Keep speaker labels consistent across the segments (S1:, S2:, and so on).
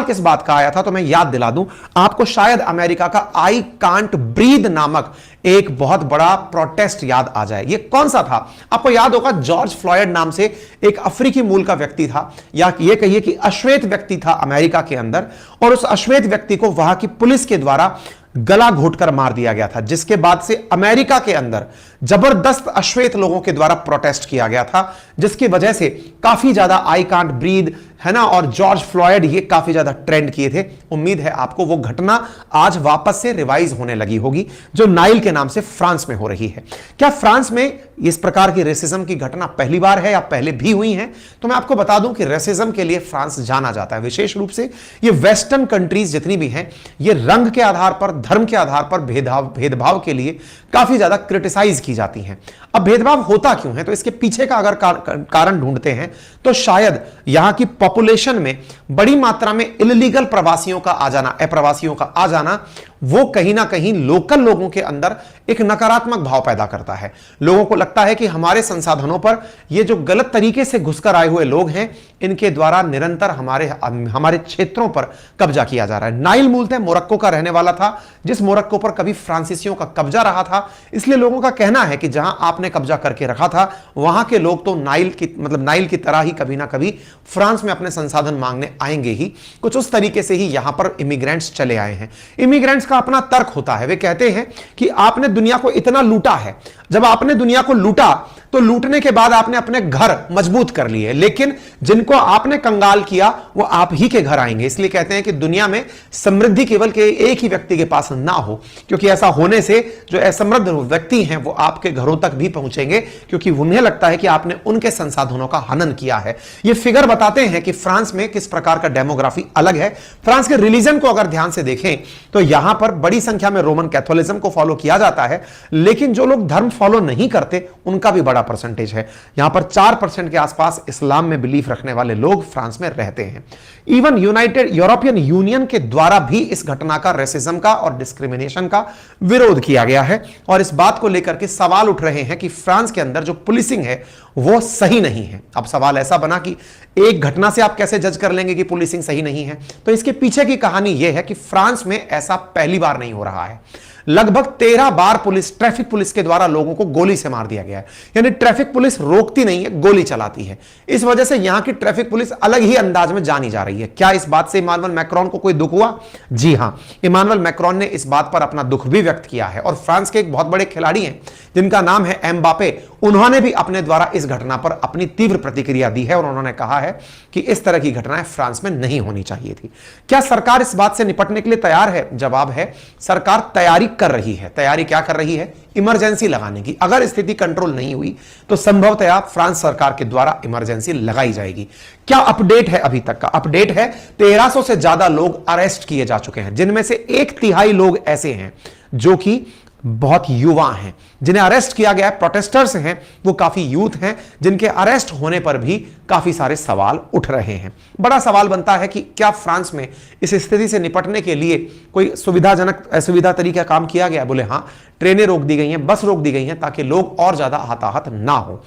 S1: किस बात का आया था, तो मैं याद दिला दूं आपको, शायद अमेरिका का आई कांट ब्रीद नामक एक बहुत बड़ा प्रोटेस्ट याद आ जाए। ये कौन सा था? आपको याद होगा, जॉर्ज फ्लॉयड नाम से एक अफ्रीकी मूल का व्यक्ति था, या ये कहिए कि अश्वेत व्यक्ति था अमेरिका के अंदर, और उस अश्वेत व्यक्ति को वहां की पुलिस के द्वारा गला घोटकर मार दिया गया था, जिसके बाद से अमेरिका के अंदर जबरदस्त अश्वेत लोगों के द्वारा प्रोटेस्ट किया गया था, जिसकी वजह से काफी ज्यादा आई कांट ब्रीद है ना और जॉर्ज फ्लॉयड ये काफी ज्यादा ट्रेंड किए थे। उम्मीद है आपको वो घटना आज वापस से रिवाइज होने लगी होगी, जो नाइल के नाम से फ्रांस में हो रही है। क्या फ्रांस में इस प्रकार की रेसिज्म की घटना पहली बार है या पहले भी हुई है? तो मैं आपको बता दूं कि रेसिज्म के लिए फ्रांस जाना जाता है। विशेष रूप से ये वेस्टर्न कंट्रीज जितनी भी हैं, ये रंग के आधार पर, धर्म के आधार पर भेदभाव के लिए काफी ज्यादा क्रिटिसाइज की जाती हैं। अब भेदभाव होता क्यों है, तो इसके पीछे का अगर कारण ढूंढते हैं तो शायद यहां की पॉपुलेशन में बड़ी मात्रा में इलीगल प्रवासियों का आ जाना, अप्रवासियों का आ जाना, वो कहीं ना कहीं लोकल लोगों के अंदर एक नकारात्मक भाव पैदा करता है। लोगों को लगता है कि हमारे संसाधनों पर ये जो गलत तरीके से घुसकर आए हुए लोग हैं, इनके द्वारा निरंतर हमारे क्षेत्रों पर कब्जा किया जा रहा है। नाइल मूलतः मोरक्को का रहने वाला था, जिस मोरक्को पर कभी फ्रांसीसियों का कब्जा रहा था, इसलिए लोगों का कहना है कि जहां आपने कब्जा करके रखा था, वहां के लोग तो नाइल की तरह ही कभी ना कभी फ्रांस में अपने संसाधन मांगने आएंगे ही। कुछ उस तरीके से ही यहां पर इमिग्रेंट्स चले आए हैं। इमिग्रेंट्स का अपना तर्क होता है, वे कहते हैं कि आपने दुनिया को इतना लूटा है, जब आपने दुनिया को लूटा तो लूटने के बाद आपने अपने घर मजबूत कर लिए, लेकिन जिनको आपने कंगाल किया वो आप ही के घर आएंगे। इसलिए कहते हैं कि दुनिया में समृद्धि केवल के एक ही व्यक्ति के पास ना हो, क्योंकि ऐसा होने से जो असमृद्ध व्यक्ति हैं वो आपके घरों तक भी पहुंचेंगे, क्योंकि उन्हें लगता है कि आपने उनके संसाधनों का हनन किया है। ये फिगर बताते हैं कि फ्रांस में किस प्रकार का डेमोग्राफी अलग है। फ्रांस के रिलीजन को अगर ध्यान से देखें तो यहां पर बड़ी संख्या में रोमन कैथोलिज्म को फॉलो किया जाता है, लेकिन जो लोग धर्म फॉलो नहीं करते उनका भी बड़ा परसेंटेज है। यहां पर 4% के आसपास इस्लाम में बिलीफ रखने वाले लोग फ्रांस में रहते हैं। इवन यूरोपियन यूनियन के द्वारा भी इस घटना का, रेसिज्म का और डिस्क्रिमिनेशन का विरोध किया गया है, और इस बात को लेकर के सवाल उठ रहे हैं कि फ्रांस के अंदर जो पुलिसिंग है वो सही नहीं है। अब सवाल ऐसा बना कि एक घटना से आप कैसे जज कर लेंगे कि पुलिसिंग सही नहीं है? तो इसके पीछे की कहानी यह है कि फ्रांस में ऐसा पहली बार नहीं हो रहा है। लगभग 13 बार ट्रैफिक पुलिस के द्वारा लोगों को गोली से मार दिया गया है। यानी ट्रैफिक पुलिस रोकती नहीं है, गोली चलाती है। इस वजह से यहां की ट्रैफिक पुलिस अलग ही अंदाज में जानी जा रही है। क्या इस बात से इमानुएल मैक्रोन को कोई दुख हुआ? जी हां, इमानुएल मैक्रोन ने इस बात पर अपना दुख भी व्यक्त किया है। और फ्रांस के एक बहुत बड़े खिलाड़ी हैं जिनका नाम है एम्बापे, उन्होंने भी अपने द्वारा इस घटना पर अपनी तीव्र प्रतिक्रिया दी है, और उन्होंने कहा है कि इस तरह की घटनाएं फ्रांस में नहीं होनी चाहिए थी। क्या सरकार इस बात से निपटने के लिए तैयार है? जवाब है, सरकार तैयारी कर रही है। तैयारी क्या कर रही है? इमरजेंसी लगाने की। अगर स्थिति कंट्रोल नहीं हुई तो संभवतः फ्रांस सरकार के द्वारा इमरजेंसी लगाई जाएगी। क्या अपडेट है? अभी तक का अपडेट है 1300 से ज्यादा लोग अरेस्ट किए जा चुके हैं, जिनमें से 1/3 लोग ऐसे हैं जो कि बहुत युवा हैं, जिन्हें अरेस्ट किया गया है। प्रोटेस्टर्स हैं, वो काफी यूथ हैं, जिनके अरेस्ट होने पर भी काफी सारे सवाल उठ रहे हैं। बड़ा सवाल बनता है कि क्या फ्रांस में इस स्थिति से निपटने के लिए कोई सुविधाजनक असुविधा तरीका काम किया गया? बोले हां, ट्रेनें रोक दी गई हैं, बस रोक दी गई हैं, ताकि लोग और ज्यादा हताहत ना हो।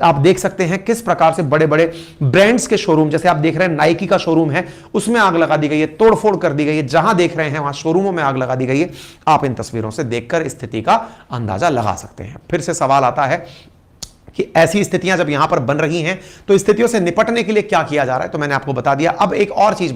S1: आप देख सकते हैं किस प्रकार से बड़े बड़े ब्रांड्स के शोरूम, जैसे आप देख रहे हैं नाइकी का शोरूम है, उसमें आग लगा दी गई है, तोड़फोड़ कर दी गई है। जहां देख रहे हैं वहां शोरूमों में आग लगा दी गई है। आप इन तस्वीरों से देखकर स्थिति का अंदाजा लगा सकते हैं। फिर से सवाल आता है कि ऐसी स्थितियां जब यहां पर बन रही हैं तो स्थितियों से निपटने के लिए क्या किया जा रहा है? तो मैंने आपको बता दिया। अब एक और चीज